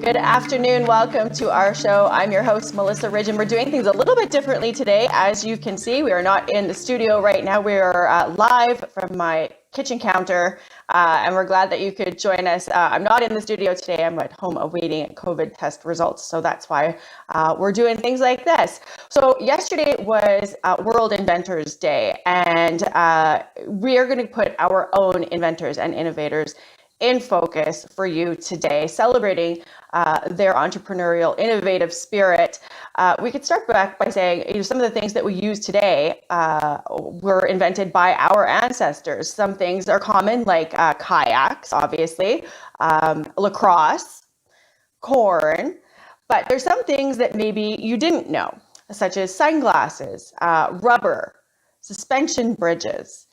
Good afternoon. Welcome to our show. I'm your host, Melissa Ridge, and we're doing things a little bit differently today. As you can see, we are not in the studio right now. We are live from my kitchen counter, and we're glad that you could join us. I'm not in the studio today. I'm at home awaiting COVID test results, so that's why we're doing things like this. So yesterday was World Inventors Day, and we are going to put our own inventors and innovators in focus for you today, celebrating their entrepreneurial, innovative spirit. We could start back by saying, some of the things that we use today were invented by our ancestors. Some things are common, like kayaks, obviously, lacrosse, corn, but there's some things that maybe you didn't know, such as sunglasses, rubber, suspension bridges,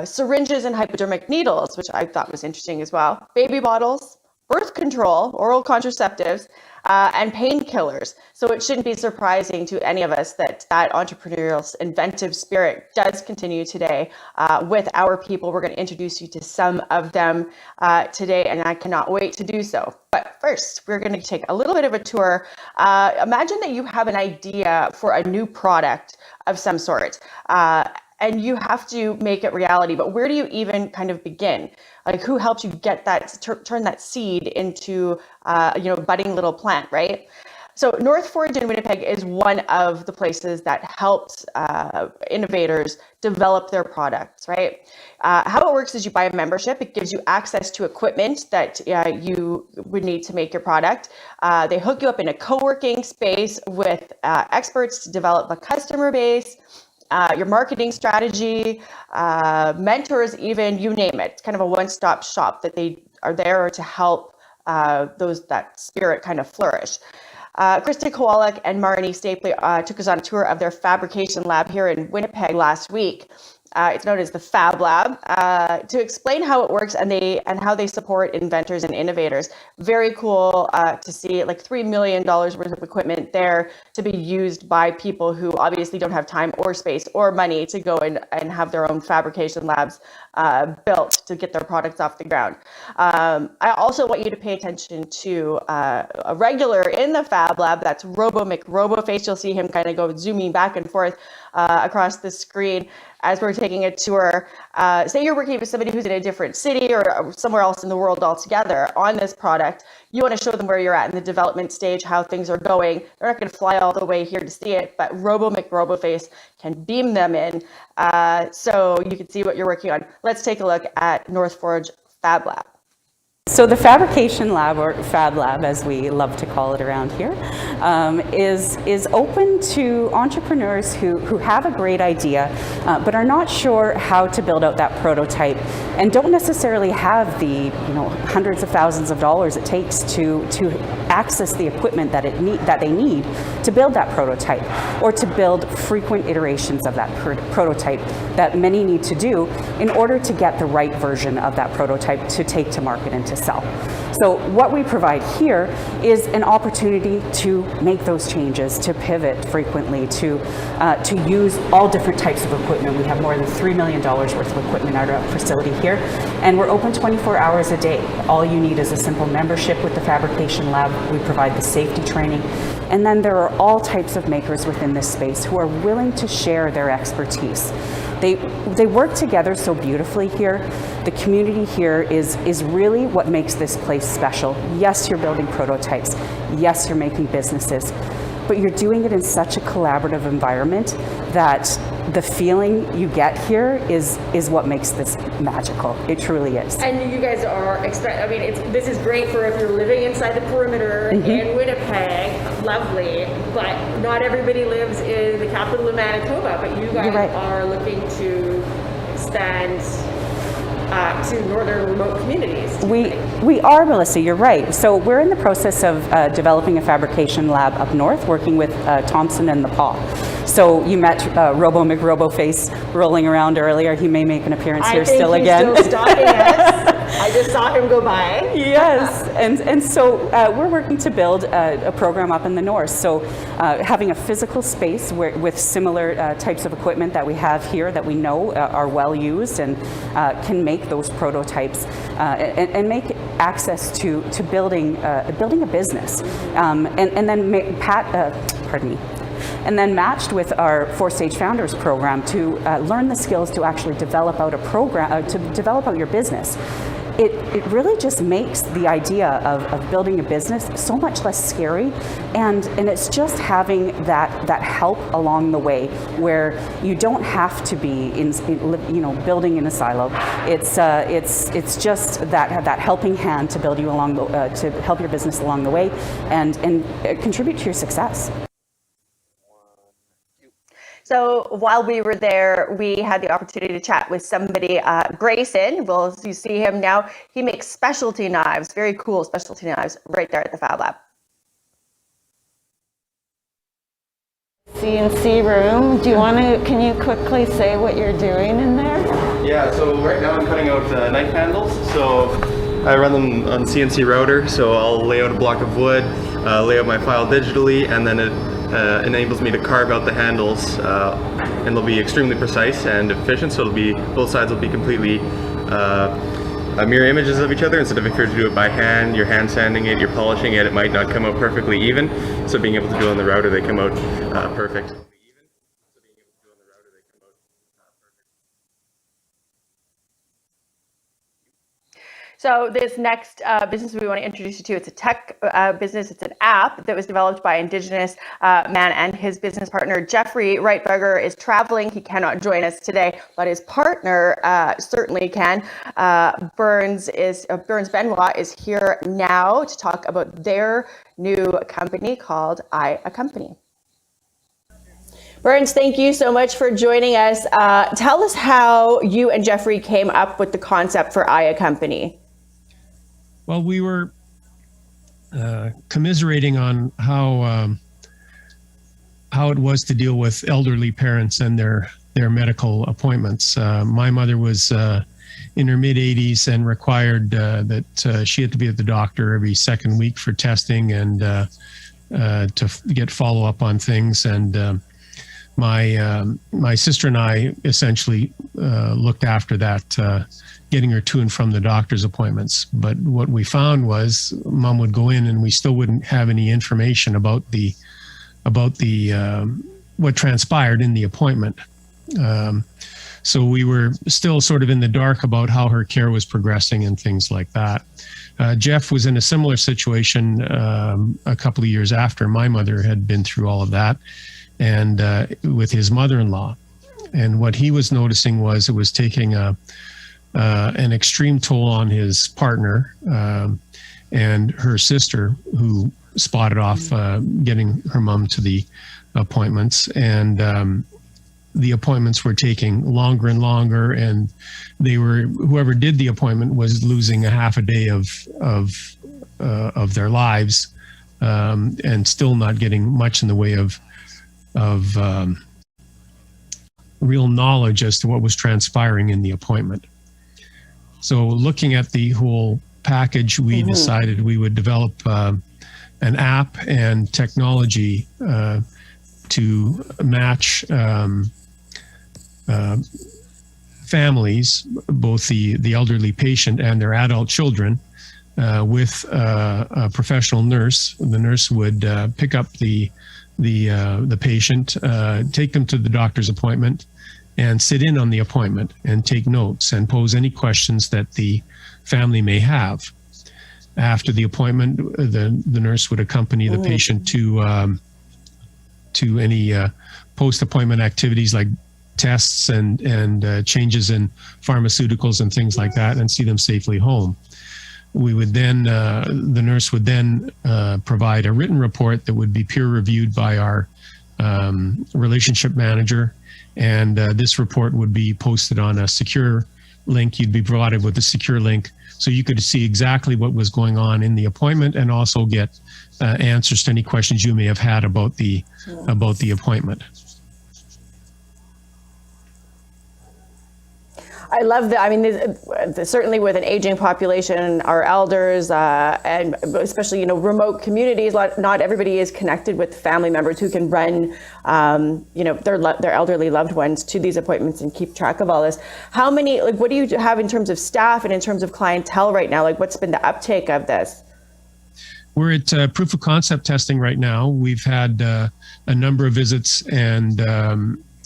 syringes and hypodermic needles, which I thought was interesting as well, baby bottles, birth control, oral contraceptives, and painkillers. So it shouldn't be surprising to any of us that entrepreneurial, inventive spirit does continue today with our people. We're going to introduce you to some of them today, and I cannot wait to do so. But first, we're going to take a little bit of a tour. Imagine that you have an idea for a new product of some sort. And you have to make it reality, but where do you even kind of begin? Like, who helps you get that, turn that seed into, budding little plant, right? So North Forge in Winnipeg is one of the places that helps innovators develop their products, right? How it works is you buy a membership. It gives you access to equipment that you would need to make your product. They hook you up in a co-working space with experts to develop a customer base, your marketing strategy, mentors, even, you name it. It's kind of a one-stop shop that they are there to help that spirit kind of flourish. Krista Kowalik and Marnie Stapley took us on a tour of their Fabrication Lab here in Winnipeg last week. It's known as the Fab Lab, to explain how it works and how they support inventors and innovators. Very cool to see, like $3 million worth of equipment there to be used by people who obviously don't have time or space or money to go and have their own fabrication labs built to get their products off the ground. I also want you to pay attention to a regular in the Fab Lab. That's Robo McRoboface. You'll see him kind of go zooming back and forth across the screen as we're taking a tour. Say you're working with somebody who's in a different city or somewhere else in the world altogether on this product. You want to show them where you're at in the development stage, how things are going. They're not going to fly all the way here to see it, but Robo McRoboface can beam them in so you can see what you're working on. Let's take a look at North Forge Fab Lab. So the Fabrication Lab, or Fab Lab as we love to call it around here, is open to entrepreneurs who have a great idea but are not sure how to build out that prototype and don't necessarily have the hundreds of thousands of dollars it takes to access the equipment that they need to build that prototype, or to build frequent iterations of that prototype that many need to do in order to get the right version of that prototype to take to market and to sell. So what we provide here is an opportunity to make those changes, to pivot frequently, to use all different types of equipment. We have more than $3 million worth of equipment at our facility here, and we're open 24 hours a day. All you need is a simple membership with the Fabrication Lab. We provide the safety training, and then there are all types of makers within this space who are willing to share their expertise. They work together so beautifully here. The community here is really what makes this place special. Yes, you're building prototypes. Yes, you're making businesses, but you're doing it in such a collaborative environment that the feeling you get here is what makes this magical. It truly is. And you guys are, this is great for if you're living inside the perimeter in Winnipeg, lovely, but not everybody lives in the capital of Manitoba, but you guys are looking to expand to northern remote communities. We are, Melissa, you're right. So we're in the process of developing a fabrication lab up north, working with Thompson and the Paw. So you met Robo McRoboface rolling around earlier. He may make an appearance here still again. Still stalking us. I just saw him go by. Yes, and so we're working to build a program up in the north. So having a physical space with similar types of equipment that we have here that we know are well used and can make those prototypes and make access to building a business, and then and then matched with our 4-stage founders program to learn the skills to actually develop out a program, to develop out your business. It really just makes the idea of building a business so much less scary, and it's just having that help along the way where you don't have to be building in a silo. It's just that helping hand to build you along to help your business along the way and contribute to your success. So while we were there, we had the opportunity to chat with somebody, Grayson. Well, you see him now. He makes specialty knives, very cool specialty knives, right there at the Fab Lab. CNC room. Can you quickly say what you're doing in there? Yeah, so right now I'm cutting out knife handles. So I run them on CNC router. So I'll lay out a block of wood, lay out my file digitally, and then it enables me to carve out the handles, and they'll be extremely precise and efficient. So it'll be, both sides will be completely mirror images of each other. Instead of if you're to do it by hand, you're hand sanding it, you're polishing it, it might not come out perfectly even. So being able to do it on the router, they come out perfect. So this next business we want to introduce you to, it's a tech business. It's an app that was developed by Indigenous man and his business partner, Jeffrey Reitberger, is traveling. He cannot join us today, but his partner certainly can. Burns Benoit is here now to talk about their new company called A Company. Burns, thank you so much for joining us. Tell us how you and Jeffrey came up with the concept for A Company. Well, we were commiserating on how it was to deal with elderly parents and their medical appointments. My mother was in her mid-80s and required that she had to be at the doctor every second week for testing and to get follow-up on things. And my sister and I essentially looked after that, getting her to and from the doctor's appointments. But what we found was Mom would go in and we still wouldn't have any information about the what transpired in the appointment. So we were still sort of in the dark about how her care was progressing and things like that. Jeff was in a similar situation a couple of years after my mother had been through all of that, and with his mother-in-law. And what he was noticing was it was taking an extreme toll on his partner and her sister, who spotted off getting her mom to the appointments. And the appointments were taking longer and longer, and whoever did the appointment was losing a half a day of their lives, and still not getting much in the way of real knowledge as to what was transpiring in the appointment. So looking at the whole package, we decided we would develop an app and technology to match families, both the elderly patient and their adult children, with a professional nurse. The nurse would pick up the patient, take them to the doctor's appointment, and sit in on the appointment and take notes and pose any questions that the family may have. After the appointment, the nurse would accompany the patient to any post-appointment activities like tests and changes in pharmaceuticals and things like that, and see them safely home. We would then, the nurse would then provide a written report that would be peer reviewed by our relationship manager. And this report would be posted on a secure link. You'd be provided with a secure link so you could see exactly what was going on in the appointment, and also get answers to any questions you may have had about the appointment. I love that. I mean, certainly with an aging population, our elders, and especially, you know, remote communities, not everybody is connected with family members who can run, you know, their elderly loved ones to these appointments and keep track of all this. How many, like, what do you have in terms of staff and in terms of clientele right now? Like, what's been the uptake of this? We're at proof of concept testing right now. We've had a number of visits and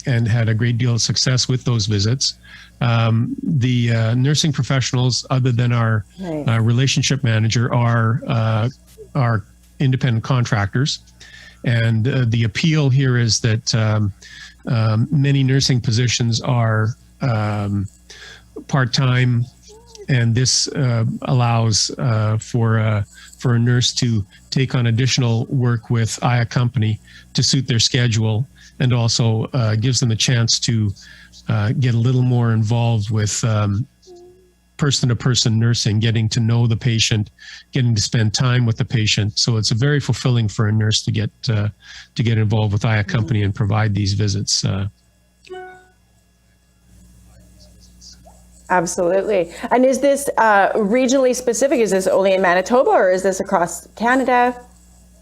had a great deal of success with those visits. The nursing professionals, other than our relationship manager, are independent contractors. And the appeal here is that many nursing positions are part-time, and this allows for a nurse to take on additional work with a company to suit their schedule, and also gives them a chance to get a little more involved with person-to-person nursing, getting to know the patient, getting to spend time with the patient. So it's very fulfilling for a nurse to get involved with a company and provide these visits. Absolutely. And is this regionally specific? Is this only in Manitoba, or is this across Canada?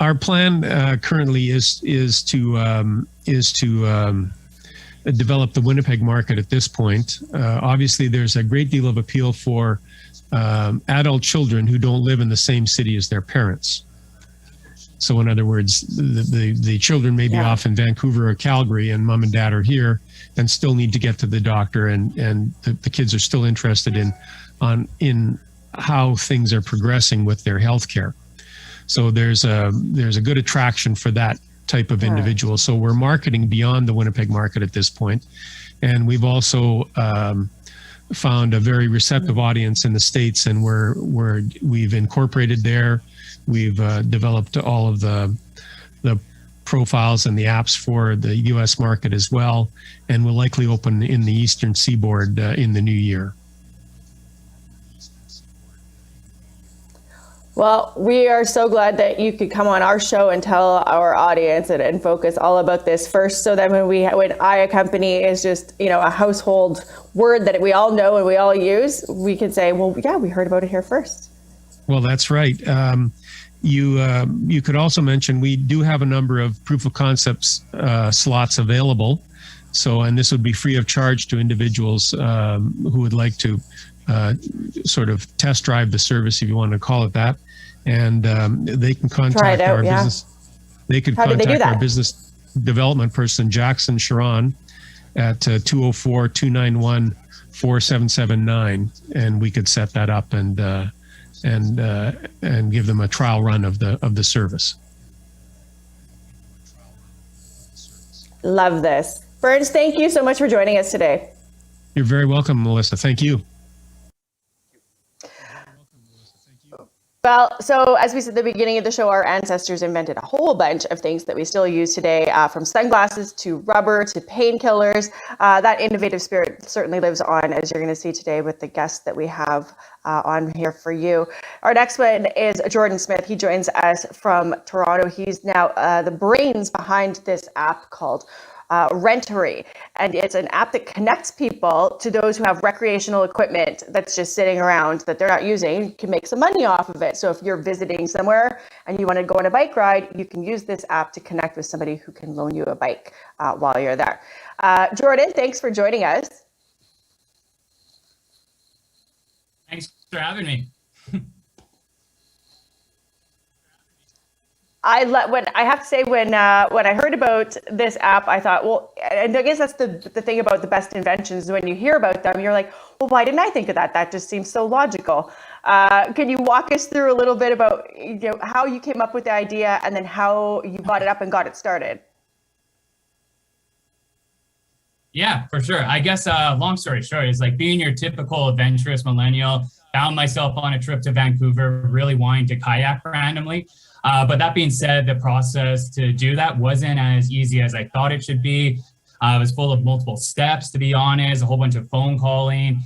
Our plan currently is to develop the Winnipeg market at this point. Obviously, there's a great deal of appeal for adult children who don't live in the same city as their parents. So in other words, the children may be off in Vancouver or Calgary, and mom and dad are here and still need to get to the doctor, and the kids are still interested in how things are progressing with their health care. So there's a good attraction for that type of individual. So we're marketing beyond the Winnipeg market at this point. And we've also found a very receptive audience in the States, and we've incorporated there. We've developed all of the profiles and the apps for the US market as well, and will likely open in the Eastern Seaboard in the new year. Well, we are so glad that you could come on our show and tell our audience and focus all about this first, so that when a company is just, you know, a household word that we all know and we all use, we can say, well, yeah, we heard about it here first. Well, that's right. You could also mention we do have a number of proof of concepts slots available. So, and this would be free of charge to individuals who would like to sort of test drive the service, if you want to call it that. And they can contact our business. They could contact our business development person, Jackson Sharon, at 204-291-4779, and we could set that up and give them a trial run of the service. Love this. Burns, thank you so much for joining us today. You're very welcome, Melissa. Thank you. Well, so as we said at the beginning of the show, our ancestors invented a whole bunch of things that we still use today, from sunglasses to rubber to painkillers. That innovative spirit certainly lives on, as you're going to see today with the guests that we have on here for you. Our next one is Jordan Smith. He joins us from Toronto. He's now the brains behind this app called Rentory, and it's an app that connects people to those who have recreational equipment that's just sitting around that they're not using. You can make some money off of it. So if you're visiting somewhere and you want to go on a bike ride, you can use this app to connect with somebody who can loan you a bike while you're there. Jordan, thanks for joining us. Thanks for having me. I have to say, when I heard about this app, I thought, well, and I guess that's the thing about the best inventions. When you hear about them, you're like, well, why didn't I think of that? That just seems so logical. Can you walk us through a little bit about, you know, how you came up with the idea and then how you brought it up and got it started? Yeah, for sure. I guess long story short is like being your typical adventurous millennial. Found myself on a trip to Vancouver, really wanting to kayak randomly. But that being said, the process to do that wasn't as easy as I thought it should be. It was full of multiple steps, to be honest, a whole bunch of phone calling,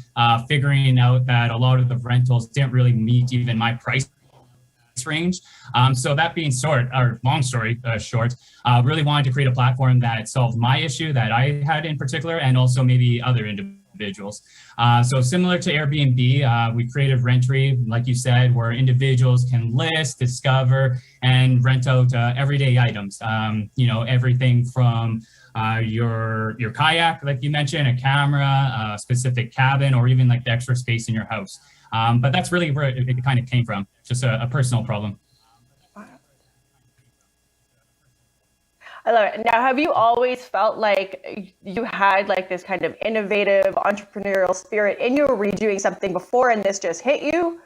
figuring out that a lot of the rentals didn't really meet even my price range. So that being long story short, really wanted to create a platform that solved my issue that I had in particular, and also maybe other individuals individuals. So similar to Airbnb, we created Rentry, like you said, where individuals can list, discover, and rent out everyday items. You know, everything from your kayak, like you mentioned, a camera, a specific cabin, or even like the extra space in your house. But that's really where it kind of came from, just a personal problem. I love it. Now, have you always felt like you had like this kind of innovative entrepreneurial spirit in you, or were you doing something before and this just hit you?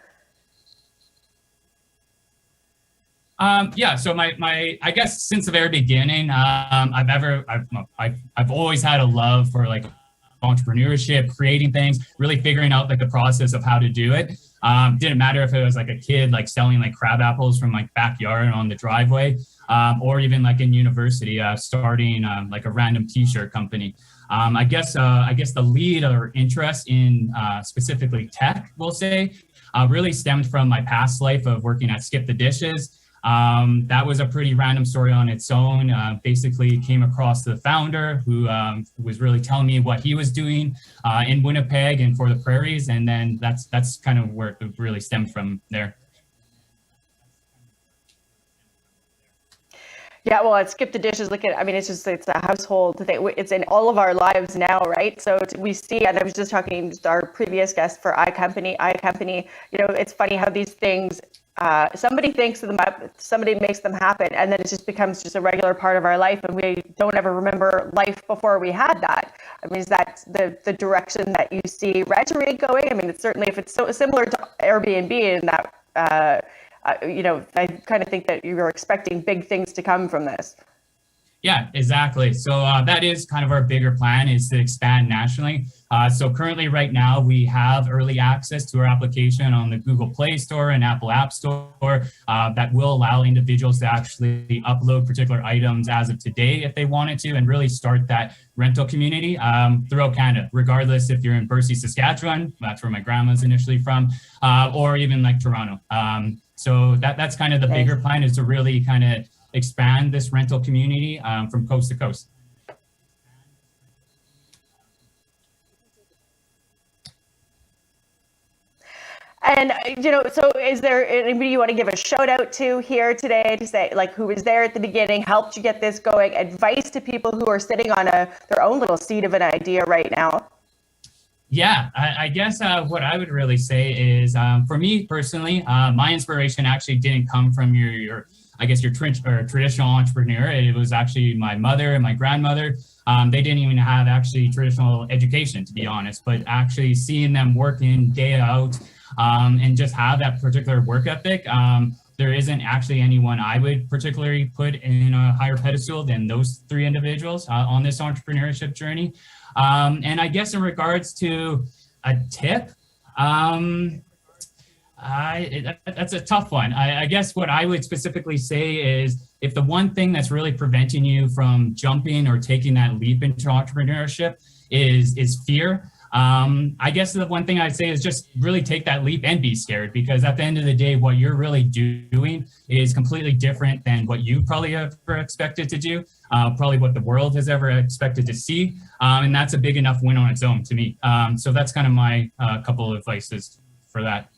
Yeah, so I guess since the very beginning, I've always had a love for like entrepreneurship, creating things, really figuring out like the process of how to do it. Didn't matter if it was like a kid like selling like crab apples from like backyard on the driveway, or even like in university, starting like a random t-shirt company. I guess the lead or interest in specifically tech, we'll say, really stemmed from my past life of working at Skip the Dishes. That was a pretty random story on its own. Basically came across the founder who was really telling me what he was doing in Winnipeg and for the prairies. And then that's kind of where it really stemmed from there. Yeah, well, at Skip the Dishes, look at, I mean, it's a household thing. It's in all of our lives now, right? So we see, and I was just talking to our previous guest for iCompany, you know, it's funny how these things, somebody thinks of them up, somebody makes them happen, and then it just becomes just a regular part of our life, and we don't ever remember life before we had that. I mean, is that the direction that you see Rentry going? I mean, it's certainly, if it's so similar to Airbnb in that, you know, I kind of think that you were expecting big things to come from this. Yeah, exactly. So that is kind of our bigger plan, is to expand nationally. So currently right now we have early access to our application on the Google Play Store and Apple App Store that will allow individuals to actually upload particular items as of today if they wanted to, and really start that rental community throughout Canada, regardless if you're in Bercy, Saskatchewan, that's where my grandma's initially from, or even like Toronto. So that's kind of the bigger plan, is to really kind of expand this rental community from coast to coast. And, you know, so is there anybody you want to give a shout out to here today to say, like, who was there at the beginning, helped you get this going, advice to people who are sitting on their own little seed of an idea right now? Yeah, I guess what I would really say is, for me personally, my inspiration actually didn't come from your traditional entrepreneur. It was actually my mother and my grandmother. They didn't even have actually traditional education, to be honest, but actually seeing them working day out and just have that particular work ethic. There isn't actually anyone I would particularly put in a higher pedestal than those three individuals on this entrepreneurship journey. And I guess in regards to a tip, that's a tough one. I guess what I would specifically say is, if the one thing that's really preventing you from jumping or taking that leap into entrepreneurship is fear, I guess the one thing I'd say is just really take that leap and be scared, because at the end of the day, what you're really doing is completely different than what you probably ever expected to do, probably what the world has ever expected to see. And that's a big enough win on its own to me. So that's kind of my couple of advices for that.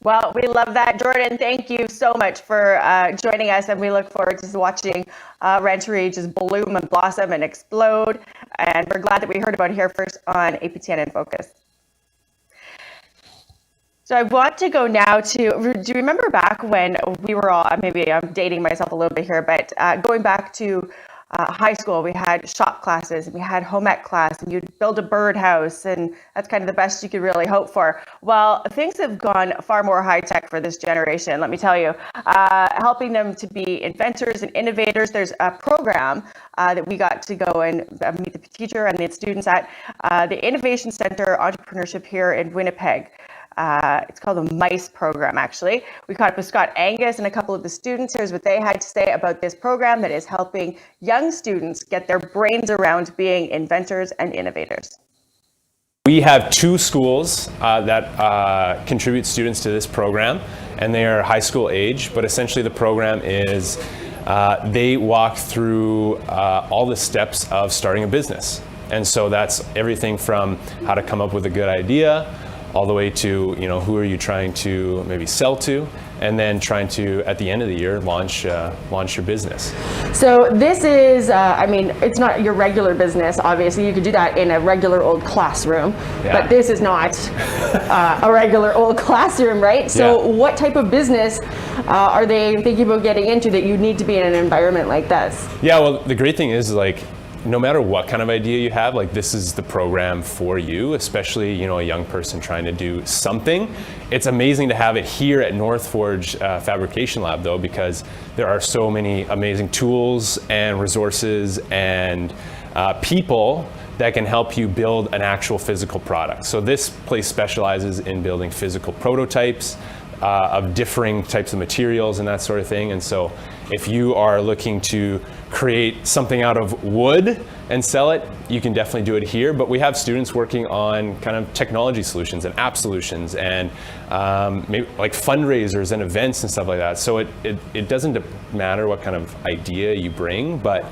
Well, we love that. Jordan, thank you so much for joining us, and we look forward to watching Rentry just bloom and blossom and explode. And we're glad that we heard about it here first on APTN InFocus. So I want to go now to, do you remember back when we were all, maybe I'm dating myself a little bit here, but going back to high school, we had shop classes and we had home ec class, and you'd build a birdhouse, and that's kind of the best you could really hope for. Well, things have gone far more high tech for this generation, let me tell you, helping them to be inventors and innovators. There's a program that we got to go and meet the teacher and the students at the Innovation Center Entrepreneurship here in Winnipeg. It's called the MICE program, actually. We caught up with Scott Angus and a couple of the students. Here's what they had to say about this program that is helping young students get their brains around being inventors and innovators. We have two schools that contribute students to this program, and they are high school age, but essentially the program is they walk through all the steps of starting a business. And so that's everything from how to come up with a good idea, all the way to, who are you trying to maybe sell to, and then trying to, at the end of the year, launch your business. So this is, it's not your regular business, obviously. You could do that in a regular old classroom, but this is not a regular old classroom, right? So what type of business are they thinking about getting into that you need to be in an environment like this? Yeah, well, the great thing is, no matter what kind of idea you have, this is the program for you, especially, a young person trying to do something. It's amazing to have it here at North Forge Fabrication Lab, though, because there are so many amazing tools and resources and people that can help you build an actual physical product. So this place specializes in building physical prototypes of differing types of materials and that sort of thing. And so if you are looking to create something out of wood and sell it, you can definitely do it here. But we have students working on kind of technology solutions and app solutions and maybe fundraisers and events and stuff like that. So it doesn't matter what kind of idea you bring, but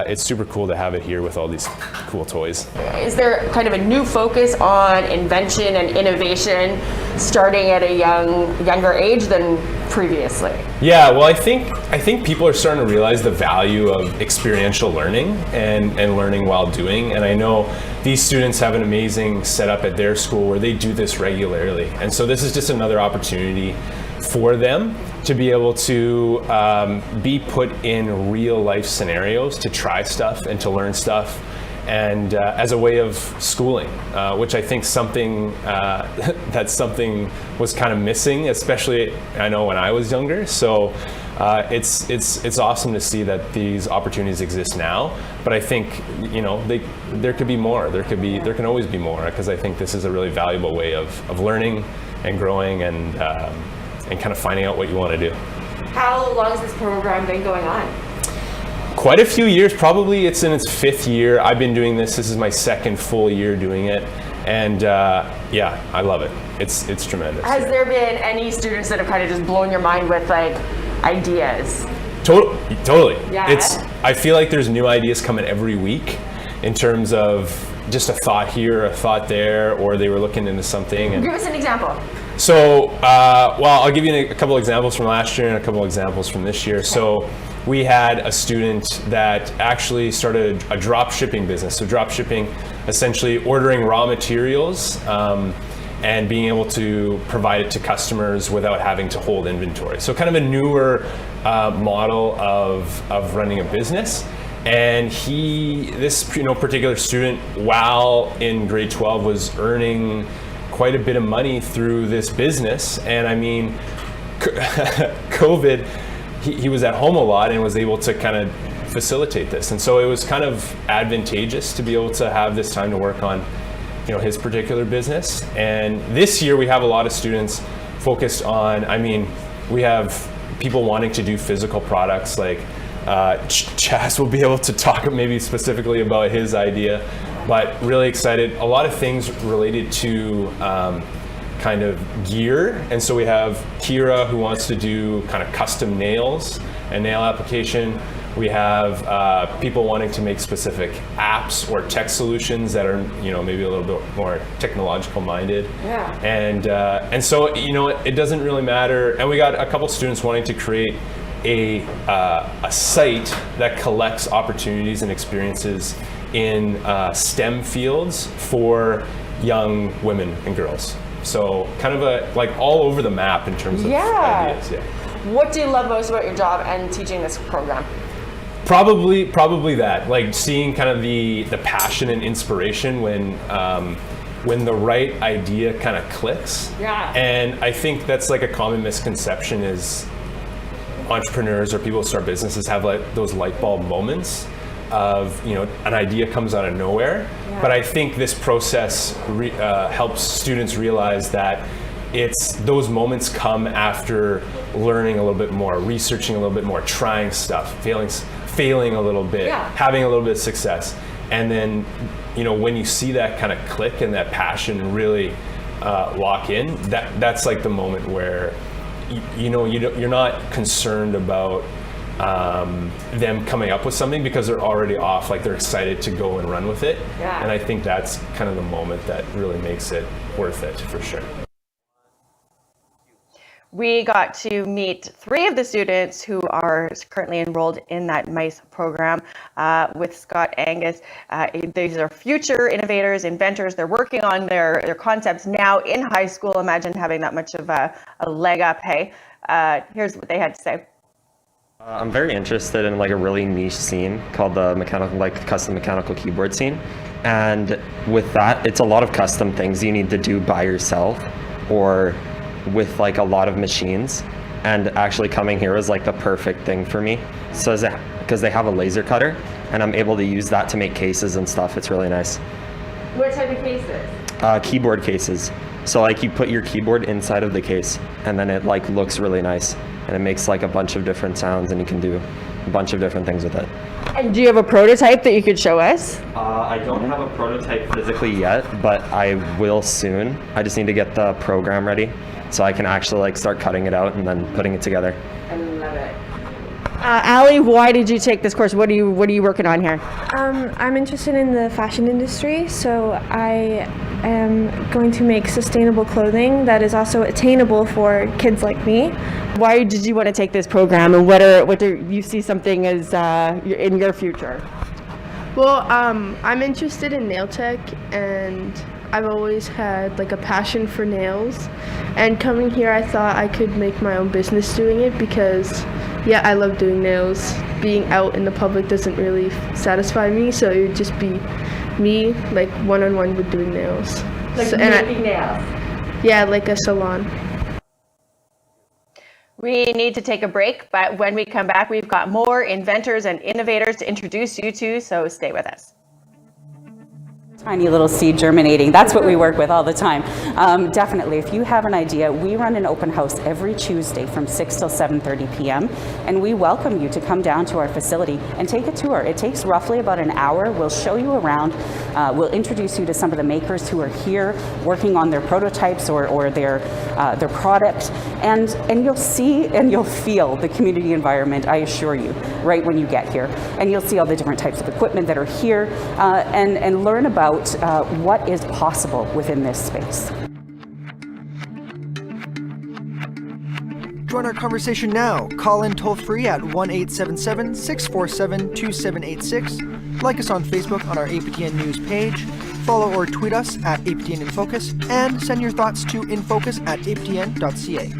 it's super cool to have it here with all these cool toys. Is there kind of a new focus on invention and innovation starting at a younger age than previously? Yeah, well, I think people are starting to realize the value of experiential learning and learning while doing. And I know these students have an amazing setup at their school where they do this regularly. And so this is just another opportunity for them to be able to be put in real life scenarios to try stuff and to learn stuff, and as a way of schooling, which I think something was kind of missing, especially I know when I was younger. So it's awesome to see that these opportunities exist now. But I think there could be more. There can always be more, because I think this is a really valuable way of learning and growing and kind of finding out what you want to do. How long has this program been going on? Quite a few years, probably it's in its 5th year. I've been doing this. This is my 2nd full year doing it. And I love it. It's tremendous. Has there been any students that have kind of just blown your mind with ideas? Totally. Yeah. I feel like there's new ideas coming every week in terms of just a thought here, a thought there, or they were looking into something. And give us an example. So, I'll give you a couple examples from last year and a couple examples from this year. So we had a student that actually started a drop shipping business. So drop shipping, essentially ordering raw materials and being able to provide it to customers without having to hold inventory. So kind of a newer model of running a business. And this particular student, while in grade 12, was earning quite a bit of money through this business. And I mean, COVID, he was at home a lot and was able to kind of facilitate this. And so it was kind of advantageous to be able to have this time to work on, his particular business. And this year we have a lot of students focused on, we have people wanting to do physical products, like Chaz will be able to talk maybe specifically about his idea, but really excited. A lot of things related to kind of gear. And so we have Kira, who wants to do kind of custom nails and nail application. We have people wanting to make specific apps or tech solutions that are, maybe a little bit more technological minded. Yeah. And so, it doesn't really matter. And we got a couple students wanting to create a site that collects opportunities and experiences in STEM fields for young women and girls. So kind of all over the map in terms of ideas. Yeah. What do you love most about your job and teaching this program? Probably that, seeing kind of the passion and inspiration when the right idea kind of clicks. Yeah. And I think that's a common misconception is entrepreneurs or people who start businesses have those light bulb moments of, an idea comes out of nowhere. Yeah. But I think this process helps students realize that those moments come after learning a little bit more, researching a little bit more, trying stuff, failing a little bit, having a little bit of success. And then, when you see that kind of click and that passion really lock in, that's the moment where you're not concerned about them coming up with something because they're already off, like they're excited to go and run with it. Yeah. And I think that's kind of the moment that really makes it worth it for sure. We got to meet 3 of the students who are currently enrolled in that MICE program with Scott Angus. These are future innovators, inventors. They're working on their concepts now in high school. Imagine having that much of a leg up, hey? Here's what they had to say. I'm very interested in like a really niche scene called the mechanical, like custom mechanical keyboard scene. And with that, it's a lot of custom things you need to do by yourself or with like a lot of machines, and actually coming here is like the perfect thing for me. So because they have a laser cutter and I'm able to use that to make cases and stuff. It's really nice. What type of cases? Keyboard cases. So like you put your keyboard inside of the case and then it like looks really nice and it makes like a bunch of different sounds and you can do a bunch of different things with it. And do you have a prototype that you could show us? I don't have a prototype physically yet, but I will soon. I just need to get the program ready so I can actually like start cutting it out and then putting it together. I love it. Allie, why did you take this course? What are you working on here? I'm interested in the fashion industry, so I am going to make sustainable clothing that is also attainable for kids like me. Why did you want to take this program, and what do you see something as in your future? Well, I'm interested in nail tech, and I've always had like a passion for nails. And coming here, I thought I could make my own business doing it because, yeah, I love doing nails. Being out in the public doesn't really satisfy me, so it would just be me, like one-on-one with doing nails. Like making nails? Yeah, like a salon. We need to take a break, but when we come back, we've got more inventors and innovators to introduce you to, so stay with us. Tiny little seed germinating. That's what we work with all the time. Definitely, if you have an idea, we run an open house every Tuesday from 6 till 7:30 p.m. and we welcome you to come down to our facility and take a tour. It takes roughly about an hour. We'll show you around. We'll introduce you to some of the makers who are here working on their prototypes or their product, and you'll see and you'll feel the community environment, I assure you, right when you get here. And you'll see all the different types of equipment that are here and learn about what is possible within this space. Join our conversation now. Call in toll-free at 1-877-647-2786. Like us on Facebook on our APTN News page. Follow or tweet us at APTN InFocus. And send your thoughts to infocus@aptn.ca.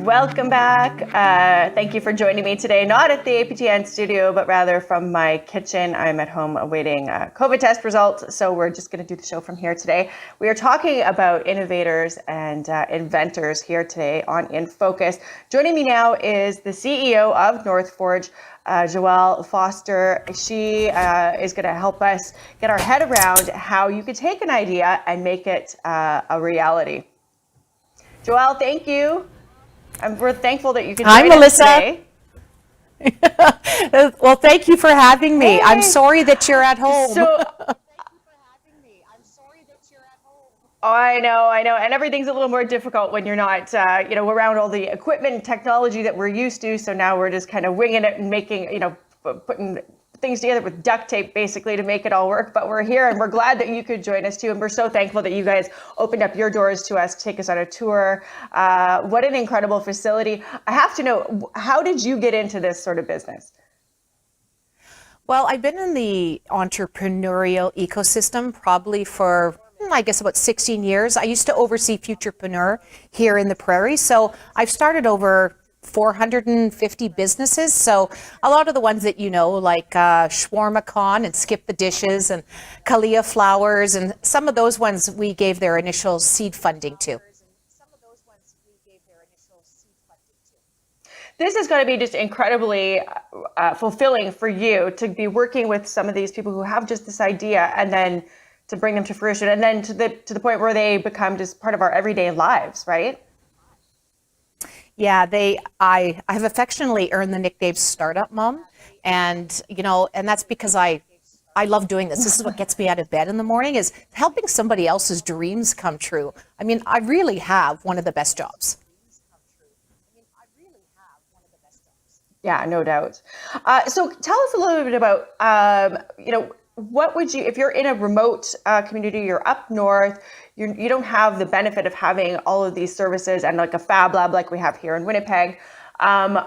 Welcome back. Thank you for joining me today, not at the APTN studio, but rather from my kitchen. I'm at home awaiting COVID test results, so we're just going to do the show from here today. We are talking about innovators and inventors here today on In Focus. Joining me now is the CEO of North Forge, Joelle Foster. She is going to help us get our head around how you could take an idea and make it a reality. Joelle, thank you. We're thankful that you could join us today. Well, thank you for having me. I'm sorry that you're at home. I know. And everything's a little more difficult when you're not, around all the equipment and technology that we're used to. So now we're just kind of winging it and making, putting things together with duct tape basically to make it all work. But we're here and we're glad that you could join us too. And we're so thankful that you guys opened up your doors to us to take us on a tour. What an incredible facility. I have to know, how did you get into this sort of business? Well, I've been in the entrepreneurial ecosystem probably for, I guess, about 16 years. I used to oversee Futurepreneur here in the Prairie. So I've started over 450 businesses. So a lot of the ones that you know, like Shawarma Con and Skip the Dishes and Kalia Flowers, and some of those ones we gave their initial seed funding to. This is going to be just incredibly fulfilling for you to be working with some of these people who have just this idea and then to bring them to fruition and then to the point where they become just part of our everyday lives, right? Yeah, I have affectionately earned the nickname Startup Mom, and and that's because I love doing this. This is what gets me out of bed in the morning, is helping somebody else's dreams come true. I mean, I really have one of the best jobs. Yeah, no doubt. So tell us a little bit about, what would you, if you're in a remote community, you're up north, you don't have the benefit of having all of these services and like a fab lab like we have here in Winnipeg.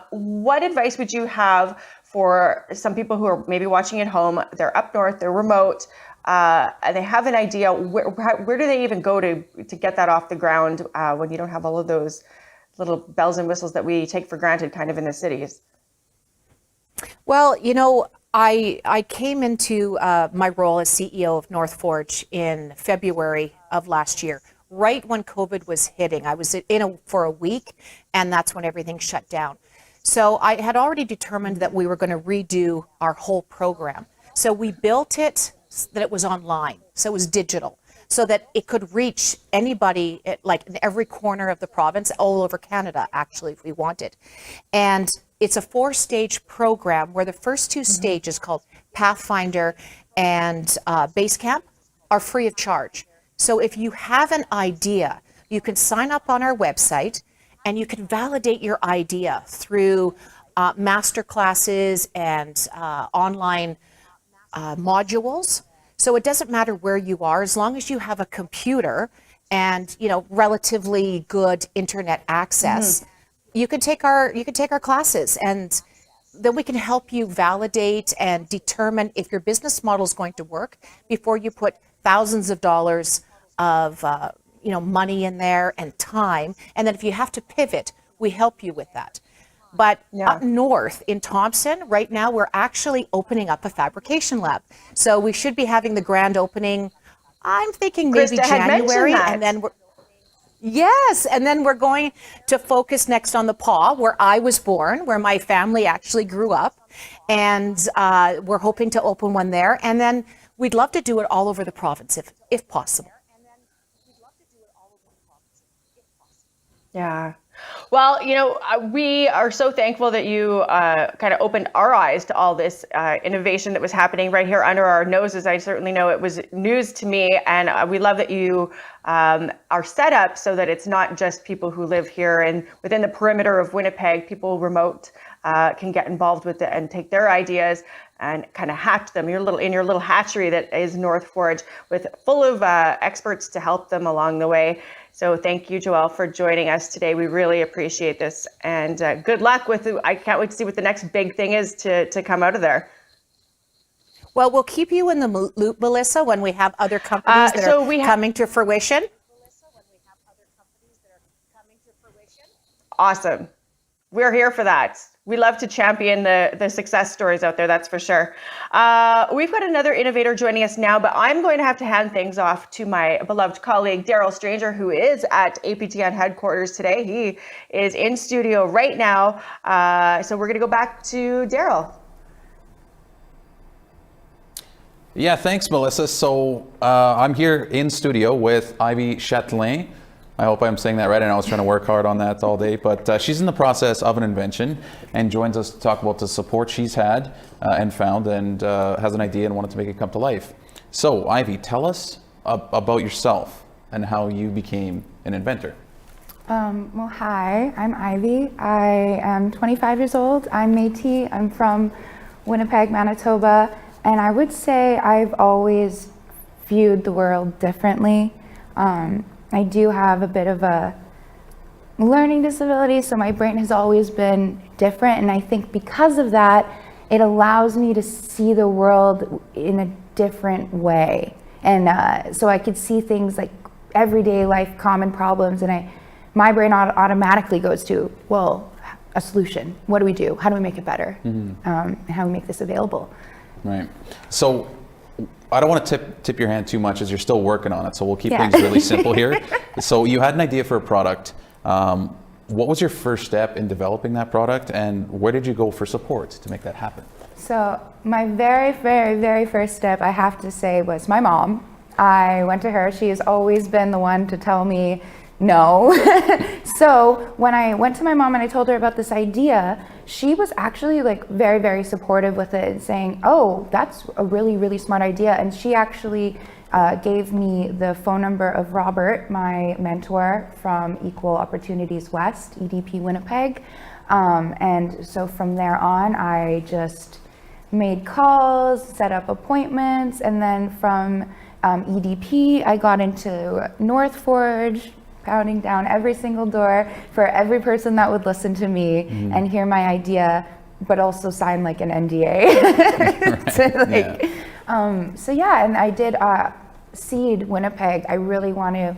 What advice would you have for some people who are maybe watching at home? They're up north, they're remote, and they have an idea. Where do they even go to get that off the ground when you don't have all of those little bells and whistles that we take for granted kind of in the cities? Well, I came into my role as CEO of North Forge in February of last year, right when COVID was hitting. I was for a week, and that's when everything shut down. So I had already determined that we were going to redo our whole program. So we built it that it was online, so it was digital, so that it could reach anybody like in every corner of the province, all over Canada, actually, if we wanted. And it's a 4-stage program where the first 2 stages, called Pathfinder and Basecamp, are free of charge. So if you have an idea, you can sign up on our website and you can validate your idea through master classes and online modules. So it doesn't matter where you are, as long as you have a computer and relatively good internet access. You can take our classes, and then we can help you validate and determine if your business model is going to work before you put thousands of dollars of money in there and time. And then if you have to pivot, we help you with that. But up north in Thompson, right now we're actually opening up a fabrication lab. So we should be having the grand opening, I'm thinking maybe January, and then we're going to focus next on the Paw, where I was born, where my family actually grew up, and we're hoping to open one there. And then we'd love to do it all over the province if possible. Yeah. Well, we are so thankful that you kind of opened our eyes to all this innovation that was happening right here under our noses. I certainly know it was news to me, and we love that you are set up so that it's not just people who live here and within the perimeter of Winnipeg. People remote can get involved with it and take their ideas and kind of hatch them. In your little hatchery that is North Forge, full of experts to help them along the way. So thank you, Joelle, for joining us today. We really appreciate this, and good luck with it. I can't wait to see what the next big thing is to come out of there. Well, we'll keep you in the loop, Melissa, when we have other companies that are coming to fruition. Awesome. We're here for that. We love to champion the success stories out there, that's for sure. We've got another innovator joining us now, but I'm going to have to hand things off to my beloved colleague, Daryl Stranger, who is at APTN headquarters today. He is in studio right now. So we're going to go back to Daryl. Yeah, thanks, Melissa. So I'm here in studio with Ivy Chatelain. I hope I'm saying that right. I know I was trying to work hard on that all day, but she's in the process of an invention and joins us to talk about the support she's had and found, and has an idea and wanted to make it come to life. So Ivy, tell us about yourself and how you became an inventor. Well, hi, I'm Ivy. I am 25 years old. I'm Métis. I'm from Winnipeg, Manitoba, and I would say I've always viewed the world differently. I do have a bit of a learning disability, so my brain has always been different, and I think because of that, it allows me to see the world in a different way. And so I could see things like everyday life, common problems, and my brain automatically goes to, well, a solution. What do we do? How do we make it better? And how do we make this available? Right. So I don't want to tip your hand too much as you're still working on it, so we'll keep things really simple here. So you had an idea for a product. What was your first step in developing that product, and where did you go for support to make that happen? So my very, very, very first step, I have to say, was my mom. I went to her. She has always been the one to tell me no. So when I went to my mom and I told her about this idea, she was actually like very, very supportive with it and saying, oh, that's a really, really smart idea. And she actually gave me the phone number of Robert, my mentor from Equal Opportunities West, EDP Winnipeg. And so from there on, I just made calls, set up appointments, and then from EDP, I got into North Forge, pounding down every single door for every person that would listen to me and hear my idea, but also sign like an NDA. So yeah, and I did Seed Winnipeg. I really want to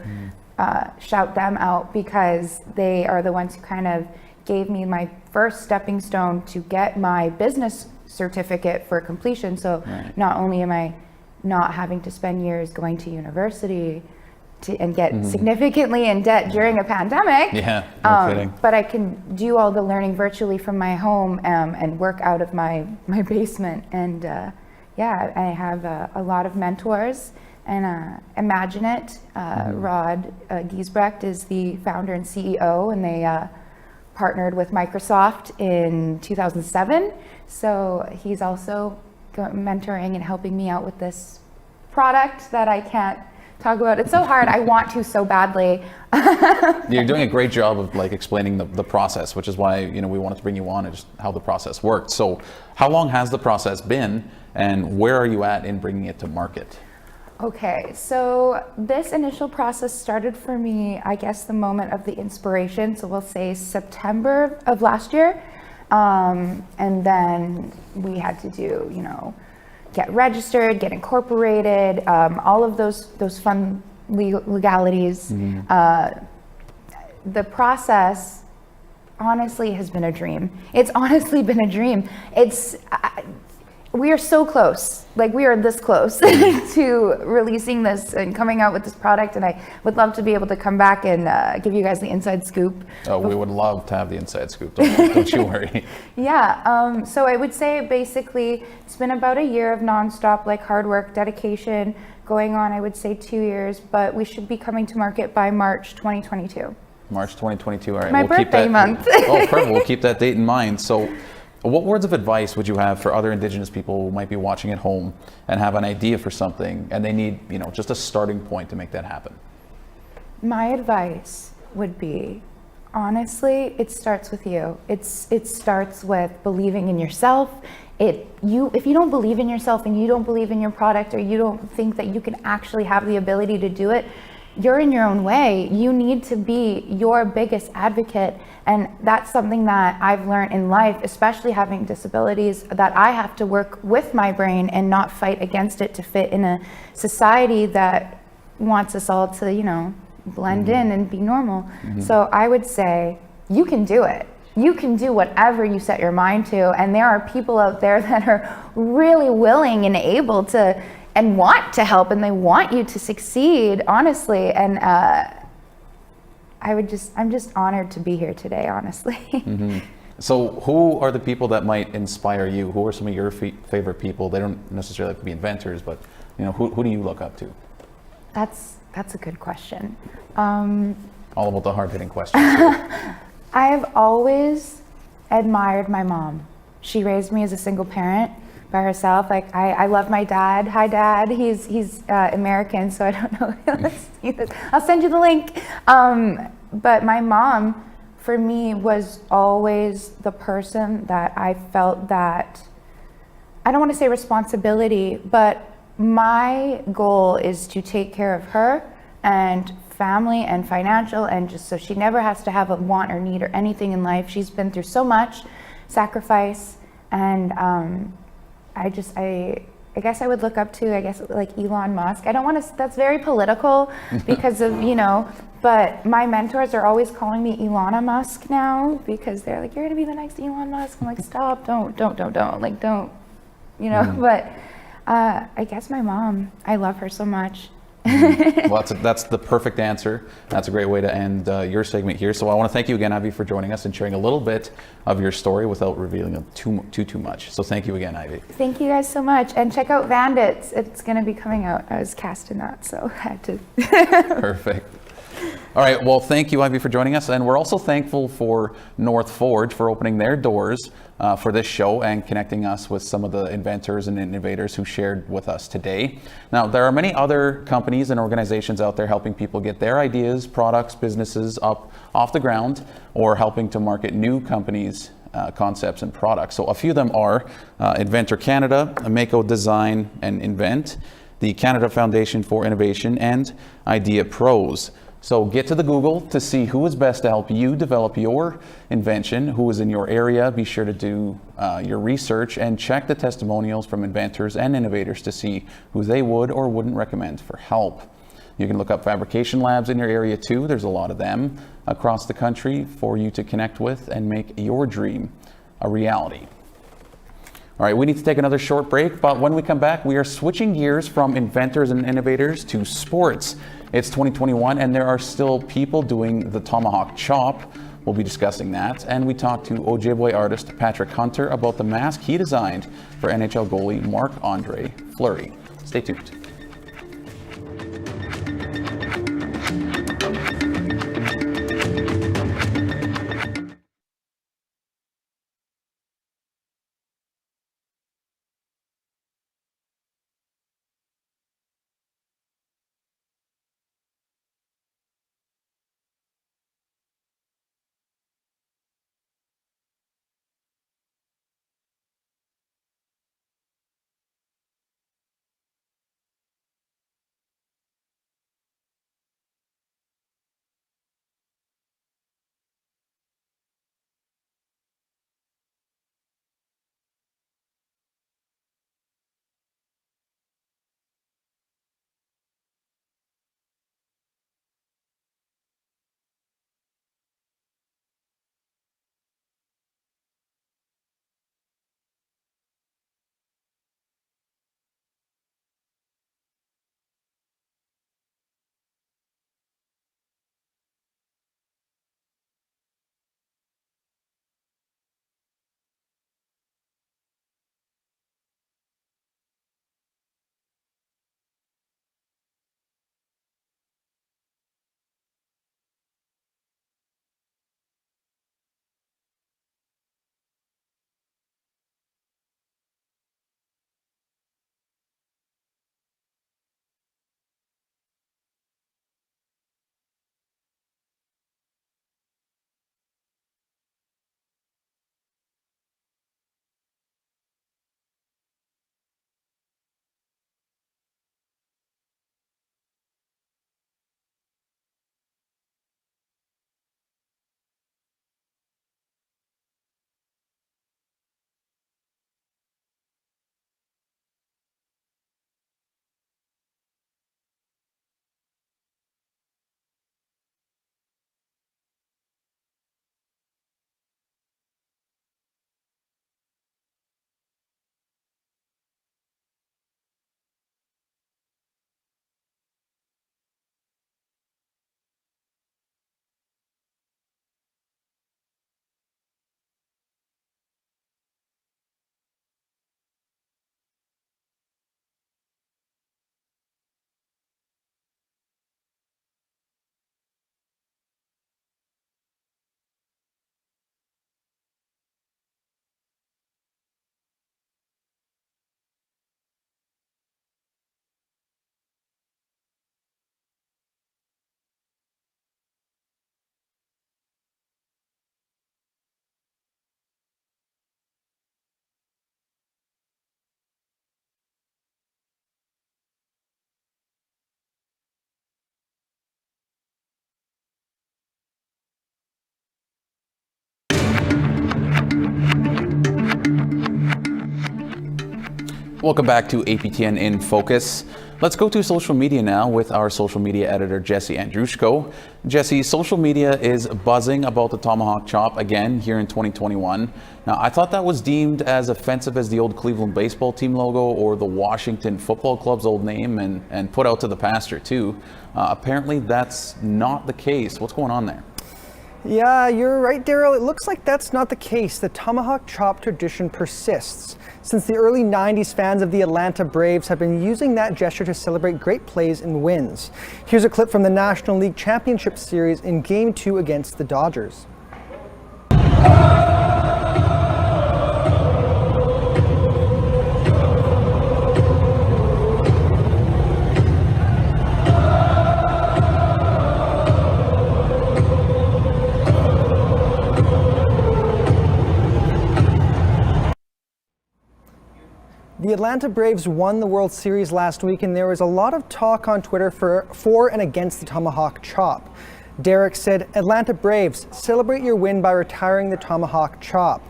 shout them out because they are the ones who kind of gave me my first stepping stone to get my business certificate for completion. So not only am I not having to spend years going to university and get significantly in debt during a pandemic. Yeah, no kidding. But I can do all the learning virtually from my home and work out of my basement. And yeah, I have a lot of mentors. And Imagine It, Rod Giesbrecht is the founder and CEO, and they partnered with Microsoft in 2007. So he's also mentoring and helping me out with this product that I can't talk about. It's so hard. I want to so badly. You're doing a great job of like explaining the process, which is why we wanted to bring you on and just how the process worked. So how long has the process been, and where are you at in bringing it to market? Okay, so this initial process started for me, I guess, the moment of the inspiration. So we'll say September of last year. And then we had to do, get registered, get incorporated, all of those fun legalities. The process honestly has been a dream. It's honestly been a dream. We are so close, like we are this close to releasing this and coming out with this product, and I would love to be able to come back and give you guys the inside scoop. Oh, we would love to have the inside scoop, don't you worry. Yeah, so I would say basically it's been about a year of nonstop like hard work, dedication, going on I would say 2 years, but we should be coming to market by March 2022. March 2022, all right. My birthday month. Oh, perfect, we'll keep that date in mind. So what words of advice would you have for other Indigenous people who might be watching at home and have an idea for something and they need, just a starting point to make that happen? My advice would be, honestly, it starts with you. It starts with believing in yourself. If you don't believe in yourself and you don't believe in your product, or you don't think that you can actually have the ability to do it, you're in your own way. You need to be your biggest advocate. And that's something that I've learned in life, especially having disabilities, that I have to work with my brain and not fight against it to fit in a society that wants us all to, blend in and be normal. So I would say, you can do it. You can do whatever you set your mind to, and there are people out there that are really willing and able to and want to help, and they want you to succeed, honestly. And I'm just honored to be here today, honestly. Mm-hmm. So who are the people that might inspire you? Who are some of your favorite people? They don't necessarily have to be inventors, but who do you look up to? That's a good question. All about the hard-hitting questions. I've always admired my mom. She raised me as a single parent by herself. Like I love my dad. Hi, Dad. He's American, so I don't know. Let's see this. I'll send you the link. But my mom, for me, was always the person that I felt that, I don't want to say responsibility, but my goal is to take care of her and family and financial, and just so she never has to have a want or need or anything in life. She's been through so much sacrifice, and I guess I would look up to, like Elon Musk. I don't want to, that's very political because of, but my mentors are always calling me Elona Musk now, because they're like, you're going to be the next Elon Musk. I'm like, stop, don't, like, don't, but I guess my mom, I love her so much. Well, that's the perfect answer. That's a great way to end your segment here. So I want to thank you again, Ivy, for joining us and sharing a little bit of your story without revealing too much. So thank you again, Ivy. Thank you guys so much. And check out Bandits. It's going to be coming out. I was cast in that, so I had to. Perfect. All right, well, thank you, Ivy, for joining us. And we're also thankful for North Forge for opening their doors for this show and connecting us with some of the inventors and innovators who shared with us today. Now, there are many other companies and organizations out there helping people get their ideas, products, businesses up off the ground, or helping to market new companies, concepts, and products. So a few of them are Inventor Canada, Mako Design and Invent, the Canada Foundation for Innovation, and Idea Pros. So get to the Google to see who is best to help you develop your invention, who is in your area. Be sure to do your research and check the testimonials from inventors and innovators to see who they would or wouldn't recommend for help. You can look up fabrication labs in your area too. There's a lot of them across the country for you to connect with and make your dream a reality. All right, we need to take another short break, but when we come back, we are switching gears from inventors and innovators to sports. It's 2021, and there are still people doing the Tomahawk chop. We'll be discussing that. And we talked to Ojibwe artist Patrick Hunter about the mask he designed for NHL goalie Marc-Andre Fleury. Stay tuned. Welcome back to APTN in Focus. Let's go to social media now with our social media editor, Jesse Andrushko. Jesse, social media is buzzing about the Tomahawk chop again here in 2021. Now, I thought that was deemed as offensive as the old Cleveland baseball team logo or the Washington Football Club's old name and put out to the pastor too. Apparently that's not the case. What's going on there? Yeah, you're right, Daryl. It looks like that's not the case. The Tomahawk chop tradition persists. Since the early 90s, fans of the Atlanta Braves have been using that gesture to celebrate great plays and wins. Here's a clip from the National League Championship Series in Game 2 against the Dodgers. The Atlanta Braves won the World Series last week, and there was a lot of talk on Twitter for and against the Tomahawk chop. Derek said, "Atlanta Braves, celebrate your win by retiring the Tomahawk chop."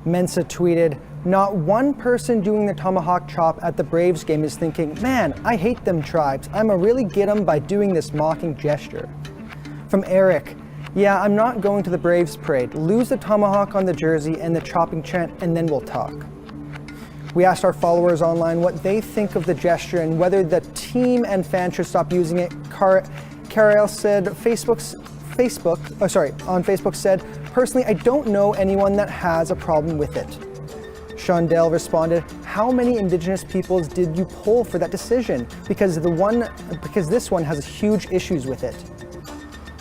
Mensa tweeted, "Not one person doing the Tomahawk chop at the Braves game is thinking, man, I hate them tribes. I'ma really get them by doing this mocking gesture." From Eric, "Yeah, I'm not going to the Braves parade. Lose the Tomahawk on the jersey and the chopping chant, and then we'll talk." We asked our followers online what they think of the gesture and whether the team and fans should stop using it. Carol said, on Facebook said, "Personally, I don't know anyone that has a problem with it." Shondell responded, "How many Indigenous peoples did you poll for that decision? Because this one has huge issues with it."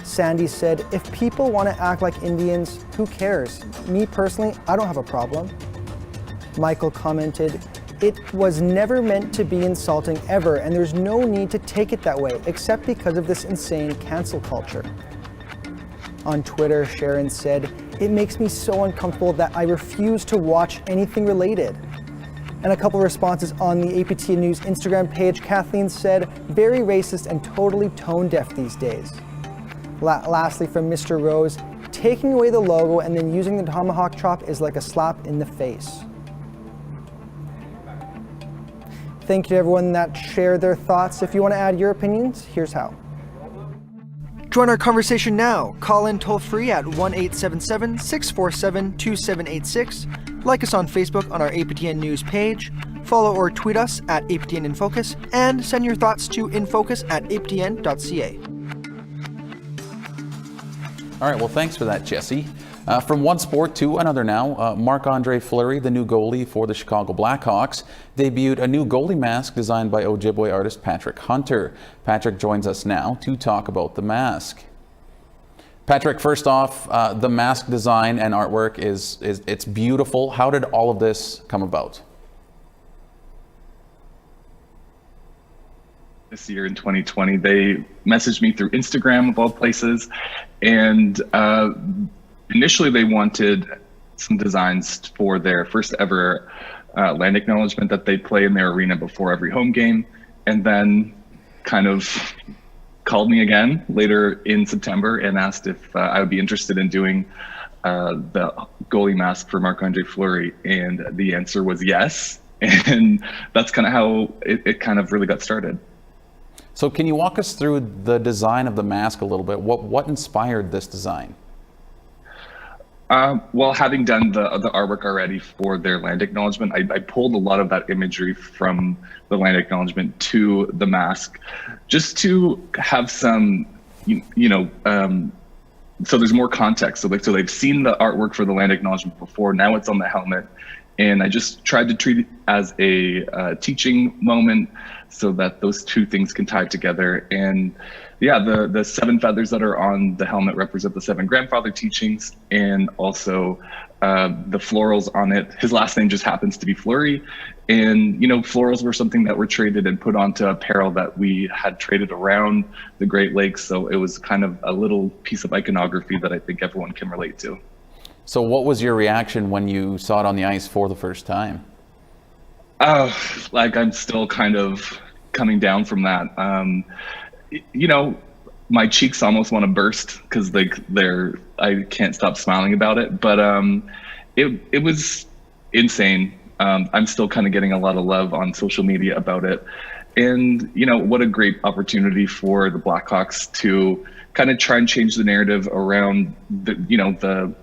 Sandy said, "If people want to act like Indians, who cares? Me personally, I don't have a problem." Michael commented, "It was never meant to be insulting ever, and there's no need to take it that way, except because of this insane cancel culture." On Twitter, Sharon said, "It makes me so uncomfortable that I refuse to watch anything related." And a couple of responses on the APTN News Instagram page. Kathleen said, "Very racist and totally tone deaf these days." Lastly, from Mr. Rose, "Taking away the logo and then using the Tomahawk chop is like a slap in the face." Thank you to everyone that shared their thoughts. If you want to add your opinions, here's how. Join our conversation now. Call in toll free at 1-877-647-2786. Like us on Facebook on our APTN News page. Follow or tweet us at APTN InFocus. And send your thoughts to infocus@aptn.ca. All right, well, thanks for that, Jesse. From one sport to another now, Marc-Andre Fleury, the new goalie for the Chicago Blackhawks, debuted a new goalie mask designed by Ojibwe artist Patrick Hunter. Patrick joins us now to talk about the mask. Patrick, first off, the mask design and artwork it's beautiful. How did all of this come about? This year in 2020, they messaged me through Instagram of all places, and initially they wanted some designs for their first ever land acknowledgement that they play in their arena before every home game, and then kind of called me again later in September and asked if I would be interested in doing the goalie mask for Marc-Andre Fleury, and the answer was yes, and that's kind of how it kind of really got started. So can you walk us through the design of the mask a little bit? What inspired this design? Well, having done the artwork already for their land acknowledgement, I pulled a lot of that imagery from the land acknowledgement to the mask, just to have some, so there's more context. So they've seen the artwork for the land acknowledgement before, now it's on the helmet. And I just tried to treat it as a teaching moment so that those two things can tie together. And yeah, the 7 feathers that are on the helmet represent the 7 grandfather teachings, and also the florals on it. His last name just happens to be Fleury. And, florals were something that were traded and put onto apparel that we had traded around the Great Lakes. So it was kind of a little piece of iconography that I think everyone can relate to. So what was your reaction when you saw it on the ice for the first time? I'm still kind of coming down from that. My cheeks almost want to burst because I can't stop smiling about it. But it was insane. I'm still kind of getting a lot of love on social media about it. And, what a great opportunity for the Blackhawks to kind of try and change the narrative around the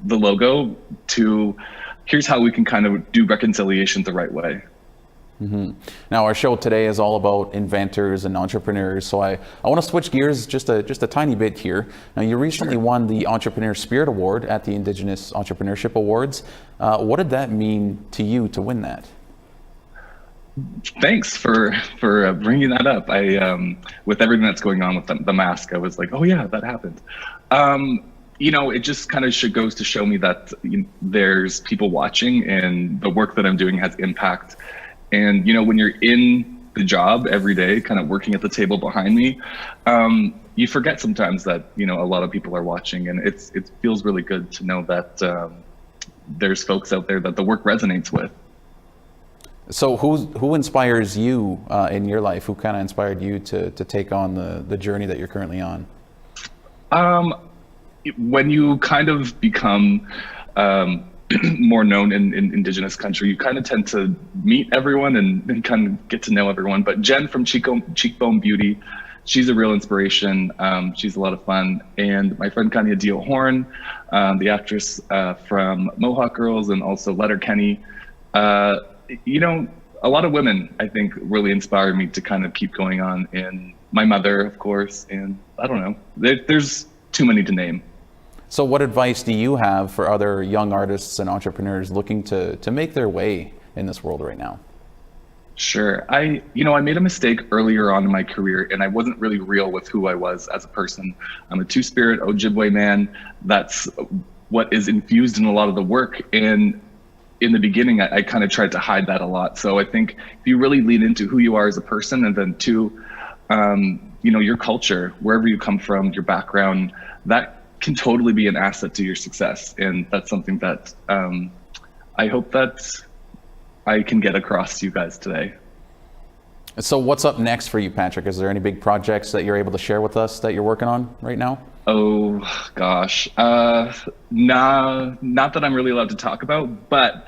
logo to here's how we can kind of do reconciliation the right way. Mm-hmm. Now our show today is all about inventors and entrepreneurs, so I want to switch gears just a tiny bit here. Now you recently won the Entrepreneur Spirit Award at the Indigenous Entrepreneurship Awards. What did that mean to you to win that? Thanks for bringing that up. I with everything that's going on with the mask, I was like, oh yeah, that happened. It just kind of goes to show me that there's people watching and the work that I'm doing has impact. And, when you're in the job every day, kind of working at the table behind me, you forget sometimes that, a lot of people are watching, and it feels really good to know that there's folks out there that the work resonates with. So who inspires you in your life? Who kind of inspired you to take on the journey that you're currently on? When you kind of become more known in Indigenous country, you kind of tend to meet everyone and kind of get to know everyone. But Jen from Cheekbone Beauty, she's a real inspiration. She's a lot of fun. And my friend Kanya Dio Horn, the actress from Mohawk Girls, and also Letterkenny. A lot of women, I think, really inspired me to kind of keep going on. And my mother, of course, and I don't know, there's too many to name. So what advice do you have for other young artists and entrepreneurs looking to make their way in this world right now? Sure. I made a mistake earlier on in my career, and I wasn't really real with who I was as a person. I'm a Two-Spirit Ojibwe man. That's what is infused in a lot of the work. And in the beginning, I kind of tried to hide that a lot. So I think if you really lean into who you are as a person, and then two, your culture, wherever you come from, your background, that can totally be an asset to your success. And that's something that I hope that I can get across to you guys today. So what's up next for you, Patrick? Is there any big projects that you're able to share with us that you're working on right now? Oh gosh, not that I'm really allowed to talk about, but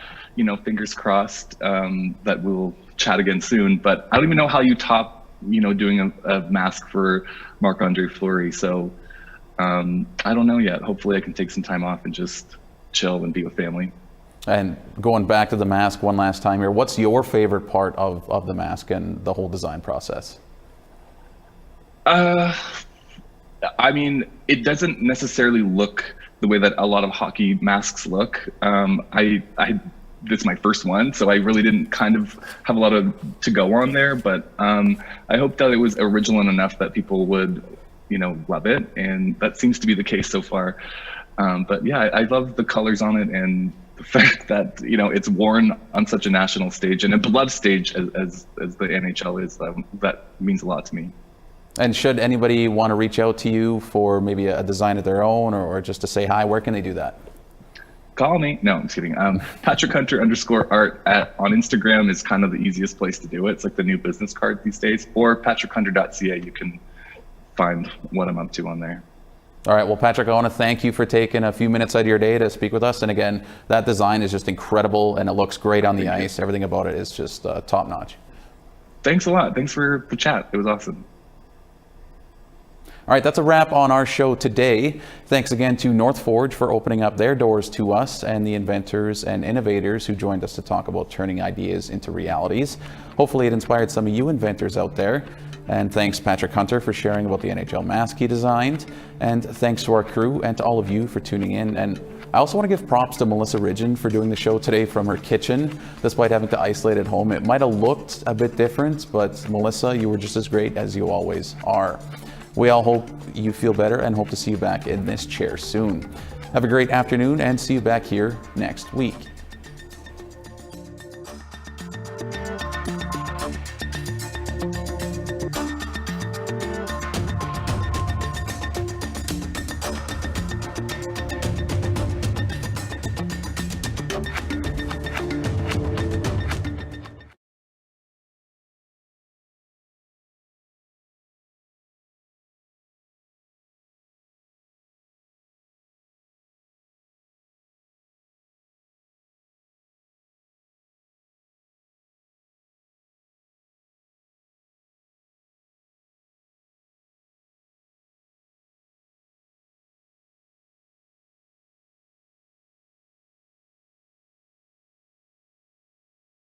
fingers crossed that we'll chat again soon. But I don't even know how you top, doing a mask for Marc-Andre Fleury. So I don't know yet. Hopefully I can take some time off and just chill and be with family. And going back to the mask one last time here, what's your favorite part of the mask and the whole design process? It doesn't necessarily look the way that a lot of hockey masks look. This is my first one, so I really didn't kind of have a lot to go on there, but I hope that it was original enough that people would love it, and that seems to be the case so far. But yeah, I love the colors on it, and the fact that it's worn on such a national stage and a beloved stage as the NHL is. That means a lot to me. And should anybody want to reach out to you for maybe a design of their own, or just to say hi, where can they do that? Call me. No, I'm just kidding. Patrick Hunter _art on Instagram is kind of the easiest place to do it. It's like the new business card these days. Or patrickhunter.ca. You can find what I'm up to on there. All right. Well, Patrick, I want to thank you for taking a few minutes out of your day to speak with us. And again, that design is just incredible, and it looks great on the ice. Everything about it is just top notch. Thanks a lot. Thanks for the chat. It was awesome. All right, that's a wrap on our show today. Thanks again to North Forge for opening up their doors to us, and the inventors and innovators who joined us to talk about turning ideas into realities. Hopefully it inspired some of you inventors out there. And thanks Patrick Hunter for sharing about the NHL mask he designed. And thanks to our crew and to all of you for tuning in. And I also want to give props to Melissa Ridgen for doing the show today from her kitchen. Despite having to isolate at home, it might have looked a bit different, but Melissa, you were just as great as you always are. We all hope you feel better and hope to see you back in this chair soon. Have a great afternoon and see you back here next week.